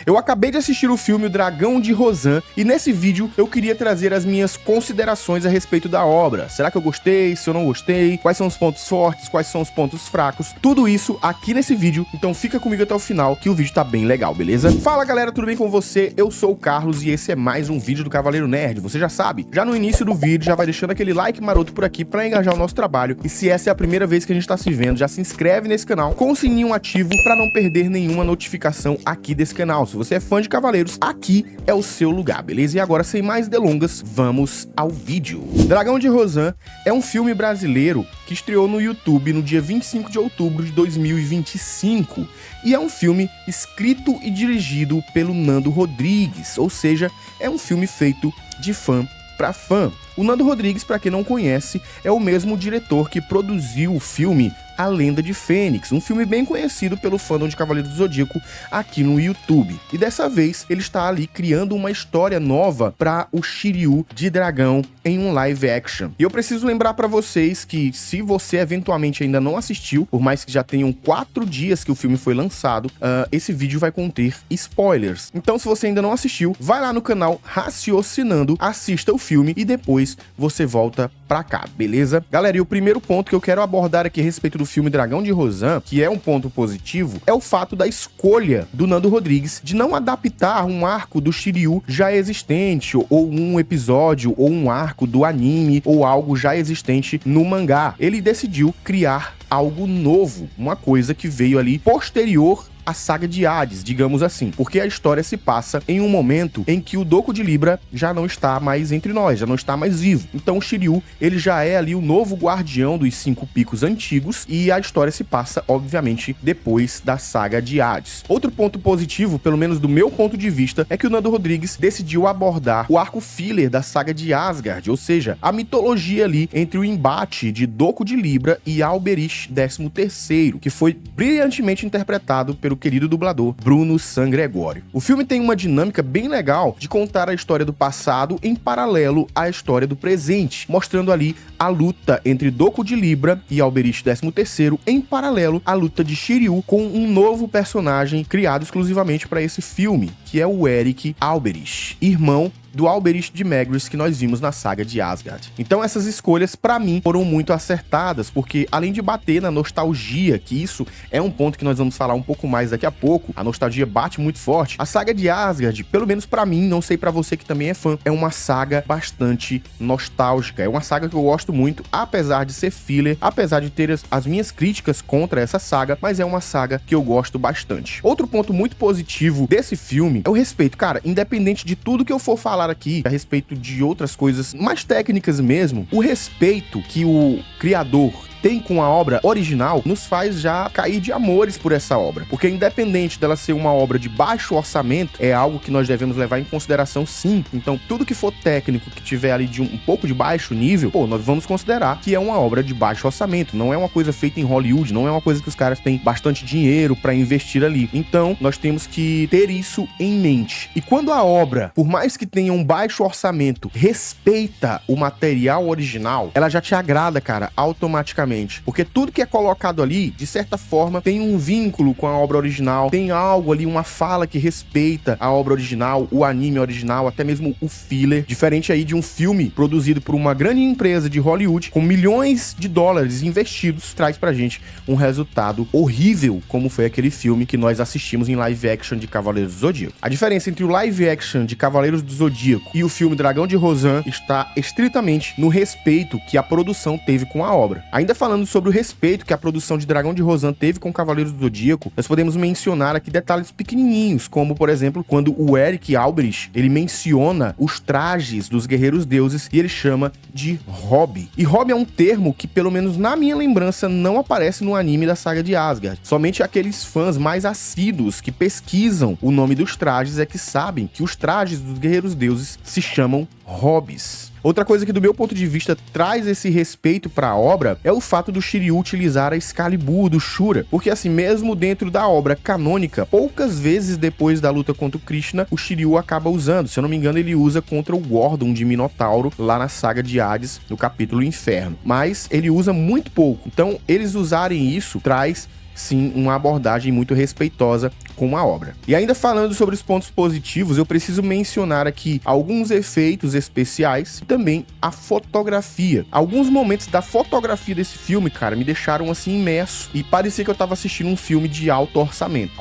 Eu acabei de assistir o filme O Dragão de Rosan e nesse vídeo eu queria trazer as minhas considerações a respeito da obra. Será que eu gostei? Se eu não gostei? Quais são os pontos fortes? Quais são os pontos fracos? Tudo isso aqui nesse vídeo, então fica comigo até o final que o vídeo tá bem legal, beleza? Fala galera, tudo bem com você? Eu sou o Carlos e esse é mais um vídeo do Cavaleiro Nerd, você já sabe. Já no início do vídeo já vai deixando aquele like maroto por aqui pra engajar o nosso trabalho e se essa é a primeira vez que a gente tá se vendo, já se inscreve nesse canal com o sininho ativo pra não perder nenhuma notificação aqui desse canal. Se você é fã de Cavaleiros, aqui é o seu lugar, beleza? E agora, sem mais delongas, vamos ao vídeo. Dragão de Rosan é um filme brasileiro que estreou no YouTube no dia 25 de outubro de 2025 e é um filme escrito e dirigido pelo Nando Rodrigues, ou seja, é um filme feito de fã para fã. O Nando Rodrigues, para quem não conhece, é o mesmo diretor que produziu o filme A Lenda de Fênix, um filme bem conhecido pelo fandom de Cavaleiros do Zodíaco aqui no YouTube. E dessa vez ele está ali criando uma história nova para o Shiryu de dragão em um live action. E eu preciso lembrar para vocês que se você eventualmente ainda não assistiu, por mais que já tenham 4 dias que o filme foi lançado, esse vídeo vai conter spoilers. Então se você ainda não assistiu, vai lá no canal Raciocinando, assista o filme e depois você volta pra cá, beleza? Galera, e o primeiro ponto que eu quero abordar aqui a respeito do filme Dragão de Rosan, que é um ponto positivo, é o fato da escolha do Nando Rodrigues de não adaptar um arco do Shiryu já existente, ou um episódio, ou um arco do anime, ou algo já existente no mangá. Ele decidiu criar algo novo, uma coisa que veio ali posterior a saga de Hades, digamos assim, porque a história se passa em um momento em que o Doku de Libra já não está mais entre nós, já não está mais vivo. Então o Shiryu, ele já é ali o novo guardião dos 5 picos antigos e a história se passa, obviamente, depois da saga de Hades. Outro ponto positivo, pelo menos do meu ponto de vista, é que o Nando Rodrigues decidiu abordar o arco filler da saga de Asgard, ou seja, a mitologia ali entre o embate de Doku de Libra e Alberich 13º, que foi brilhantemente interpretado pelo querido dublador Bruno San Gregório. O filme tem uma dinâmica bem legal de contar a história do passado em paralelo à história do presente, mostrando ali a luta entre Doku de Libra e Alberich 13º em paralelo à luta de Shiryu com um novo personagem criado exclusivamente para esse filme, que é o Erik Alberich, irmão do Alberich de Magnus que nós vimos na saga de Asgard. Então essas escolhas, pra mim, foram muito acertadas, porque além de bater na nostalgia, que isso é um ponto que nós vamos falar um pouco mais daqui a pouco, a nostalgia bate muito forte, a saga de Asgard, pelo menos pra mim, não sei pra você que também é fã, é uma saga bastante nostálgica, é uma saga que eu gosto muito, apesar de ser filler, apesar de ter as minhas críticas contra essa saga, mas é uma saga que eu gosto bastante. Outro ponto muito positivo desse filme é o respeito, cara, independente de tudo que eu for falar aqui a respeito de outras coisas mais técnicas mesmo, o respeito que o criador tem com a obra original nos faz já cair de amores por essa obra, porque independente dela ser uma obra de baixo orçamento, é algo que nós devemos levar em consideração sim. Então tudo que for técnico, que tiver ali de um pouco de baixo nível, nós vamos considerar que é uma obra de baixo orçamento, não é uma coisa feita em Hollywood, não é uma coisa que os caras têm bastante dinheiro pra investir ali. Então nós temos que ter isso em mente. E quando a obra, por mais que tenha um baixo orçamento, respeita o material original, ela já te agrada, cara, automaticamente. Porque tudo que é colocado ali, de certa forma, tem um vínculo com a obra original, tem algo ali, uma fala que respeita a obra original, o anime original, até mesmo o filler, diferente aí de um filme produzido por uma grande empresa de Hollywood, com milhões de dólares investidos, traz pra gente um resultado horrível, como foi aquele filme que nós assistimos em live action de Cavaleiros do Zodíaco. A diferença entre o live action de Cavaleiros do Zodíaco e o filme Dragão de Rosan está estritamente no respeito que a produção teve com a obra. Ainda falando sobre o respeito que a produção de Dragão de Rosan teve com Cavaleiros do Zodíaco, nós podemos mencionar aqui detalhes pequenininhos, como, por exemplo, quando o Erik Alberich, ele menciona os trajes dos guerreiros deuses e ele chama de hobby. E hobby é um termo que, pelo menos na minha lembrança, não aparece no anime da saga de Asgard. Somente aqueles fãs mais assíduos que pesquisam o nome dos trajes é que sabem que os trajes dos guerreiros deuses se chamam hobbies. Outra coisa que do meu ponto de vista traz esse respeito para a obra é o fato do Shiryu utilizar a Excalibur do Shura, porque assim, mesmo dentro da obra canônica, poucas vezes depois da luta contra o Krishna, o Shiryu acaba usando, se eu não me engano ele usa contra o Gordon de Minotauro lá na saga de Hades, no capítulo Inferno, mas ele usa muito pouco, então eles usarem isso traz sim, uma abordagem muito respeitosa com a obra. E ainda falando sobre os pontos positivos, eu preciso mencionar aqui alguns efeitos especiais e também a fotografia. Alguns momentos da fotografia desse filme, cara, me deixaram assim imerso e parecia que eu tava assistindo um filme de alto orçamento.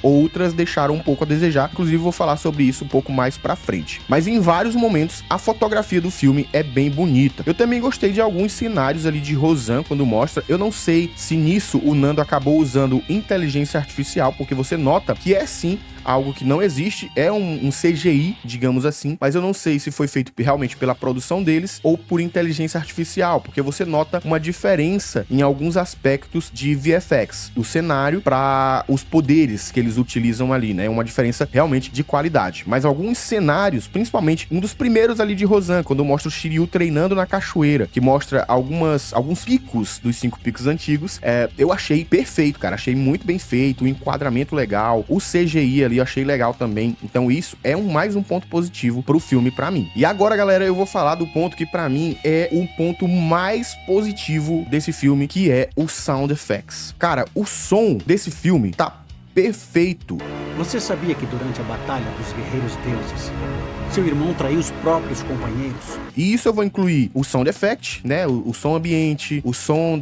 Outras deixaram um pouco a desejar, inclusive vou falar sobre isso um pouco mais pra frente. Mas em vários momentos, a fotografia do filme é bem bonita. Eu também gostei de alguns cenários ali de Roseanne quando mostra. Eu não sei se nisso o Nando acabou usando inteligência artificial, porque você nota que é sim algo que não existe, é um CGI, digamos assim, mas eu não sei se foi feito realmente pela produção deles ou por inteligência artificial, porque você nota uma diferença em alguns aspectos de VFX, do cenário para os poderes que eles utilizam ali, né? Uma diferença realmente de qualidade. Mas alguns cenários, principalmente um dos primeiros ali de Roseanne, quando mostra o Shiryu treinando na cachoeira, que mostra alguns picos dos 5 picos antigos, eu achei perfeito, cara, achei muito bem feito, o enquadramento legal, o CGI ali eu achei legal também. Então isso é mais um ponto positivo pro filme pra mim. E agora, galera, eu vou falar do ponto que pra mim é o ponto mais positivo desse filme, que é o sound effects. Cara, o som desse filme tá perfeito. Você sabia que durante a Batalha dos Guerreiros Deuses, seu irmão traiu os próprios companheiros? E isso eu vou incluir o sound effect, né? O som ambiente, o som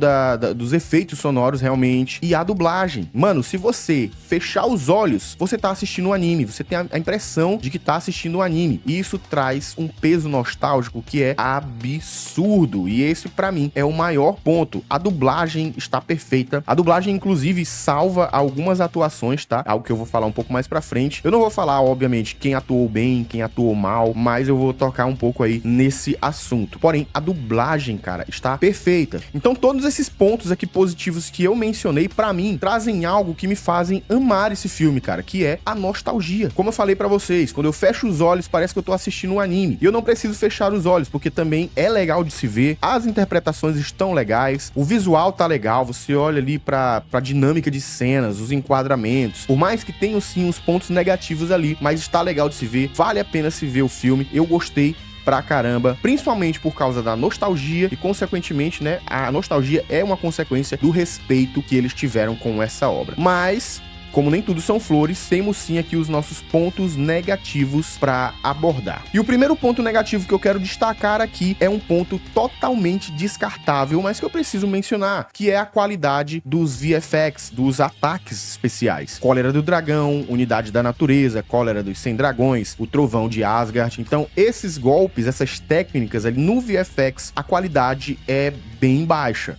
dos efeitos sonoros realmente, e a dublagem. Mano, se você fechar os olhos, você tá assistindo um anime, você tem a impressão de que tá assistindo um anime. E isso traz um peso nostálgico que é absurdo. E esse, pra mim, é o maior ponto. A dublagem está perfeita. A dublagem, inclusive, salva algumas atuações, tá? Algo que eu vou falar um pouco mais pra frente. Eu não vou falar, obviamente, quem atuou bem, quem atuou mal, mas eu vou tocar um pouco aí nesse assunto. Porém, a dublagem, cara, está perfeita. Então, todos esses pontos aqui positivos que eu mencionei, pra mim, trazem algo que me fazem amar esse filme, cara, que é a nostalgia. Como eu falei pra vocês, quando eu fecho os olhos, parece que eu tô assistindo um anime. E eu não preciso fechar os olhos, porque também é legal de se ver, as interpretações estão legais, o visual tá legal, você olha ali pra dinâmica de cenas, os enquadramentos, por mais que tenham sim uns pontos negativos ali, mas está legal de se ver, vale a pena se ver o filme. Eu gostei pra caramba, principalmente por causa da nostalgia e, consequentemente, né, a nostalgia é uma consequência do respeito que eles tiveram com essa obra. Mas, como nem tudo são flores, temos sim aqui os nossos pontos negativos para abordar. E o primeiro ponto negativo que eu quero destacar aqui é um ponto totalmente descartável, mas que eu preciso mencionar, que é a qualidade dos VFX, dos ataques especiais. Cólera do Dragão, Unidade da Natureza, Cólera dos 100 Dragões, o Trovão de Asgard. Então, esses golpes, essas técnicas ali no VFX, a qualidade é bem baixa,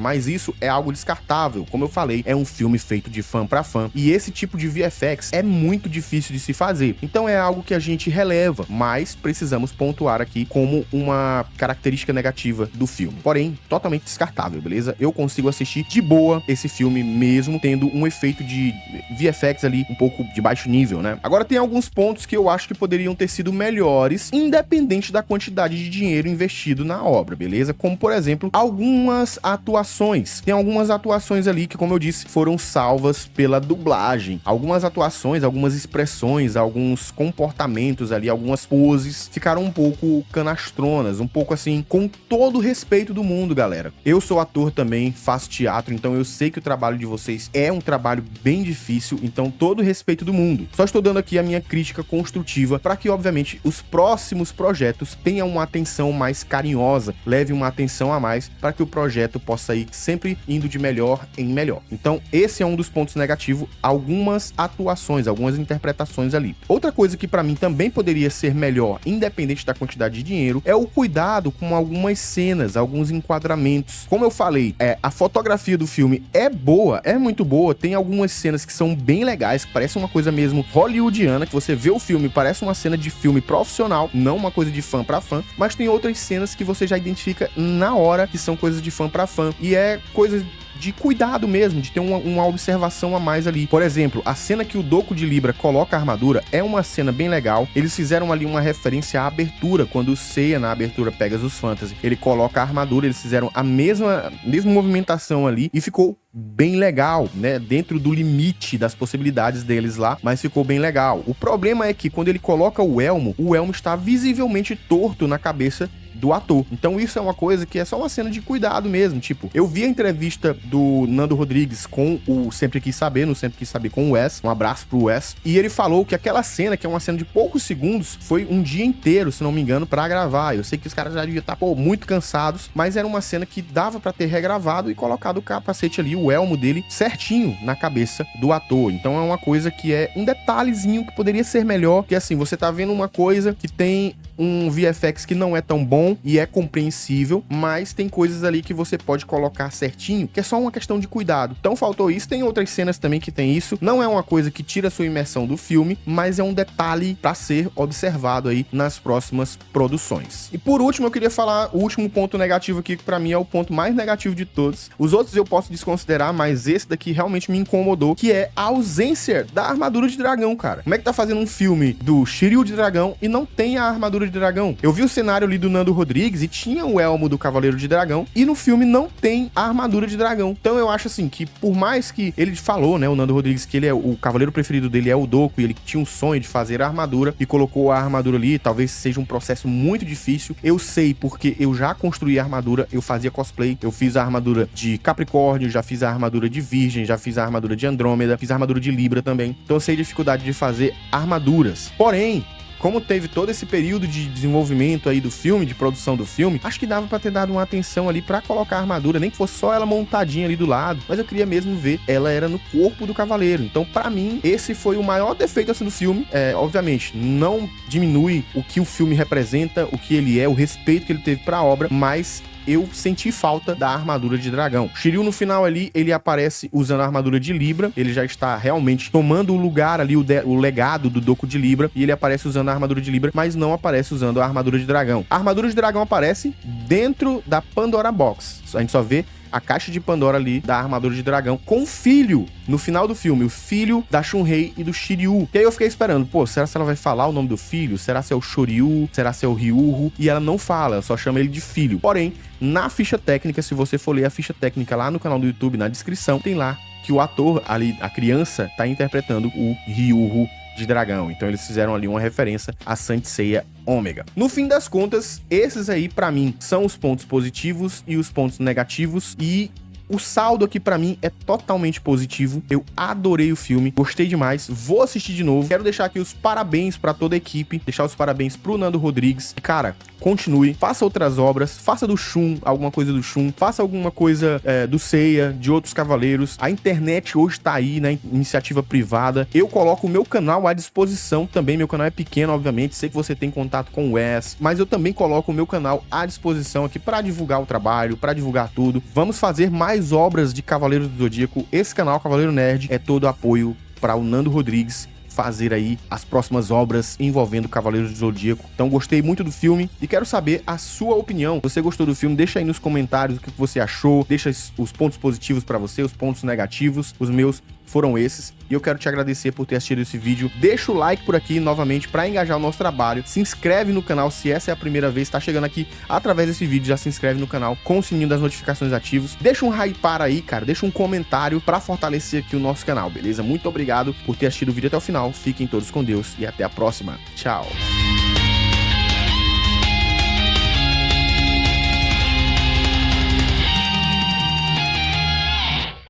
mas isso é algo descartável. Como eu falei, é um filme feito de fã pra fã, e esse tipo de VFX é muito difícil de se fazer. Então é algo que a gente releva, mas precisamos pontuar aqui como uma característica negativa do filme. Porém, totalmente descartável, beleza? Eu consigo assistir de boa esse filme mesmo tendo um efeito de VFX ali um pouco de baixo nível, né? Agora tem alguns pontos que eu acho que poderiam ter sido melhores, independente da quantidade de dinheiro investido na obra, beleza? Como, por exemplo, algumas atuações. Tem algumas atuações ali que, como eu disse, foram salvas pela dublagem. Algumas atuações, algumas expressões, alguns comportamentos ali, algumas poses ficaram um pouco canastronas, um pouco assim, com todo o respeito do mundo, galera. Eu sou ator também, faço teatro, então eu sei que o trabalho de vocês é um trabalho bem difícil, então todo o respeito do mundo. Só estou dando aqui a minha crítica construtiva para que, obviamente, os próximos projetos tenham uma atenção mais carinhosa, leve uma atenção a mais para que o projeto possa ir sempre indo de melhor em melhor. Então, esse é um dos pontos negativos, algumas atuações, algumas interpretações ali. Outra coisa que para mim também poderia ser melhor, independente da quantidade de dinheiro, é o cuidado com algumas cenas, alguns enquadramentos. Como eu falei, a fotografia do filme é boa, é muito boa, tem algumas cenas que são bem legais, que parece uma coisa mesmo hollywoodiana, que você vê o filme, parece uma cena de filme profissional, não uma coisa de fã pra fã, mas tem outras cenas que você já identifica na hora que são coisas de fã pra fã, e é coisa de cuidado mesmo, de ter uma observação a mais ali. Por exemplo, a cena que o Doku de Libra coloca a armadura é uma cena bem legal. Eles fizeram ali uma referência à abertura, quando o Seiya na abertura Pegasus Fantasy, ele coloca a armadura, eles fizeram a mesma movimentação ali e ficou bem legal, né? Dentro do limite das possibilidades deles lá, mas ficou bem legal. O problema é que quando ele coloca o elmo está visivelmente torto na cabeça do ator. Então isso é uma coisa que é só uma cena de cuidado mesmo. Tipo, eu vi a entrevista do Nando Rodrigues com o Sempre Quis Saber, no Sempre Quis Saber com o Wes, um abraço pro Wes, e ele falou que aquela cena, que é uma cena de poucos segundos, foi um dia inteiro, se não me engano, pra gravar. Eu sei que os caras já deviam estar, muito cansados, mas era uma cena que dava pra ter regravado e colocado o capacete ali, o elmo dele, certinho na cabeça do ator. Então é uma coisa que é um detalhezinho que poderia ser melhor, que assim, você tá vendo uma coisa que tem um VFX que não é tão bom e é compreensível, mas tem coisas ali que você pode colocar certinho, que é só uma questão de cuidado. Então faltou isso, tem outras cenas também que tem isso, não é uma coisa que tira a sua imersão do filme, mas é um detalhe pra ser observado aí nas próximas produções. E por último, eu queria falar o último ponto negativo aqui, que pra mim é o ponto mais negativo de todos. Os outros eu posso desconsiderar, mas esse daqui realmente me incomodou, que é a ausência da armadura de dragão, cara. Como é que tá fazendo um filme do Shiryu de dragão e não tem a armadura de dragão? Eu vi o cenário ali do Nando Rodrigues e tinha o elmo do Cavaleiro de Dragão, e no filme não tem a armadura de dragão. Então eu acho assim, que por mais que ele falou, né, o Nando Rodrigues, que ele é o cavaleiro preferido dele é o Doku, e ele tinha um sonho de fazer a armadura e colocou a armadura ali, talvez seja um processo muito difícil. Eu sei porque eu já construí a armadura, eu fazia cosplay, eu fiz a armadura de Capricórnio, já fiz a armadura de Virgem, já fiz a armadura de Andrômeda, fiz a armadura de Libra também. Então eu sei a dificuldade de fazer armaduras. Porém, como teve todo esse período de desenvolvimento aí do filme, de produção do filme, acho que dava pra ter dado uma atenção ali pra colocar a armadura, nem que fosse só ela montadinha ali do lado, mas eu queria mesmo ver ela era no corpo do cavaleiro. Então, pra mim, esse foi o maior defeito assim do filme. Obviamente, não diminui o que o filme representa, o que ele é, o respeito que ele teve pra obra, mas eu senti falta da armadura de dragão. Shiryu no final ali, ele aparece usando a armadura de Libra, ele já está realmente tomando o lugar ali, o legado do Doku de Libra, e ele aparece usando a armadura de Libra, mas não aparece usando a armadura de dragão. A armadura de dragão aparece dentro da Pandora Box, a gente só vê a caixa de Pandora ali da armadura de dragão com o filho, no final do filme, o filho da Shunrei e do Shiryu. E aí eu fiquei esperando, será que ela vai falar o nome do filho? Será se é o Shoryu? Será se é o Ryuho? E ela não fala, ela só chama ele de filho. Porém, na ficha técnica, se você for ler a ficha técnica lá no canal do YouTube, na descrição, tem lá que o ator ali, a criança, tá interpretando o Ryuho de dragão. Então eles fizeram ali uma referência a Saint Seiya Ômega. No fim das contas, esses aí pra mim são os pontos positivos e os pontos negativos, e o saldo aqui pra mim é totalmente positivo. Eu adorei o filme, gostei demais, vou assistir de novo. Quero deixar aqui os parabéns pra toda a equipe, deixar os parabéns pro Nando Rodrigues. E cara, continue, faça outras obras, faça do Shun, alguma coisa do Shun, faça alguma coisa do Seiya, de outros cavaleiros. A internet hoje tá aí, né, iniciativa privada. Eu coloco o meu canal à disposição também, meu canal é pequeno, obviamente, sei que você tem contato com o Wes, mas eu também coloco o meu canal à disposição aqui pra divulgar o trabalho, pra divulgar tudo. Vamos fazer mais obras de Cavaleiros do Zodíaco. Esse canal, Cavaleiro Nerd, é todo apoio para o Nando Rodrigues fazer aí as próximas obras envolvendo Cavaleiros do Zodíaco. Então gostei muito do filme e quero saber a sua opinião. Se você gostou do filme, deixa aí nos comentários o que você achou, deixa os pontos positivos para você, os pontos negativos. Os meus foram esses, e eu quero te agradecer por ter assistido esse vídeo. Deixa o like por aqui novamente para engajar o nosso trabalho, se inscreve no canal se essa é a primeira vez, tá chegando aqui através desse vídeo, já se inscreve no canal com o sininho das notificações ativos, deixa um hypar aí, cara, deixa um comentário para fortalecer aqui o nosso canal, beleza? Muito obrigado por ter assistido o vídeo até o final, fiquem todos com Deus e até a próxima, tchau!